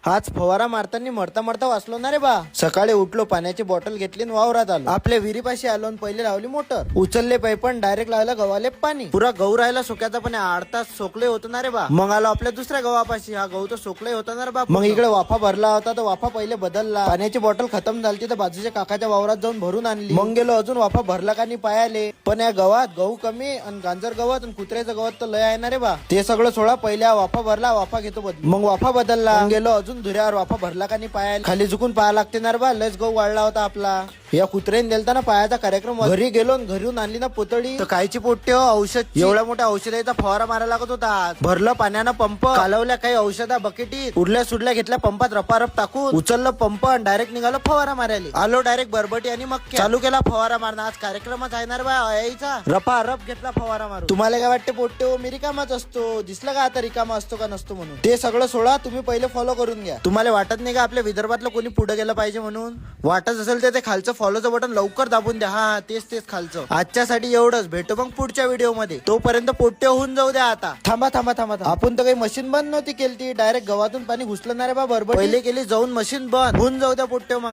हाच फवारा मारताना मरता मरता वाचलो ना रे बा। सकाळी उठलो, पाण्याची बॉटल घेतली आणि वावरात आलो. आपल्या विहिरीपाशी आलो आणि पहिले लावली मोटर, उचलले पैपण, डायरेक्ट लावला गव्हाले पाणी. पुरा गहू राहिला सोक्याचा, पण 8 तास सोकले होतं ना रे बा. मग आलो आपल्या दुसऱ्या गव्हापाशी, हा गहू तर सोकले होता ना रे बा. मग इकडे वाफा भरला होता, तर वाफा पहिले बदलला. पाण्याची बॉटल खतम झाली तर बाजूच्या काकाच्या वावरात जाऊन भरून आणली. मग गेलो अजून वाफा भरला का नाही पायाले. पण या गव्हात गहू कमी आणि गांजर गवत आणि कुत्र्याचं गवत तर लय आहे ना रे बा. ते सगळं सोडा, पहिले वाफा भरला, वाफा घेतो बदल. मग वाफा बदलला. मग गेलो अजून धुऱ्यावर, वाफा भरला का नाही पायाला. खाली झुकून पाया लागते ना रे बा, लस गहू वाढला होता आपला. या कुत्र्याने दिलता ना पायाचा कार्यक्रम. घरी गेलो, घरून आणली ना पोतळी, तर कायची पोट्टे औषध. एवढ्या मोठ्या औषधाचा फवारा मारायला लागत होता. भरलं पाण्यानं पंप, कालवल्या काही औषधा बकेटीत, उडल्या सुडल्या घेतल्या पंपात, रपारप टाकून उचललं पंप आणि डायरेक्ट निघालो फवारा मारायला. आलो डायरेक्ट बरबटी आणि मग चालू केला फवारा मारणं. आज कार्यक्रमच आहे ना रे बा यायचा. रपारप घेतला फवारा मारून. तुम्हाला काय वाटते पोट्टे हो, मी रिकामाच असतो. दिसलं का आता रिकामा असतो का नसतो म्हणून. ते सगळं सोडा, तुम्ही पहिले फॉलो करून घ्या. तुम्हाला वाटत नाही का आपल्या विदर्भातलं कोणी पुढे गेलं पाहिजे म्हणून? वाटत असेल तर ते खालचं फॉलोचं बटन लवकर दाबून द्या. हा तेच खालचं. आजच्यासाठी एवढंच. भेटू मग पुढच्या व्हिडिओ मध्ये. तोपर्यंत पोट्टे होऊन जाऊ द्या. आता थांबा. आपण तर काही मशीन बंद नव्हती केली, डायरेक्ट गव्हातून पाणी घुसलं ना रे बा बरोबर. पहिले केली जाऊन मशीन बंद होऊन जाऊ द्या पोट्टे मग.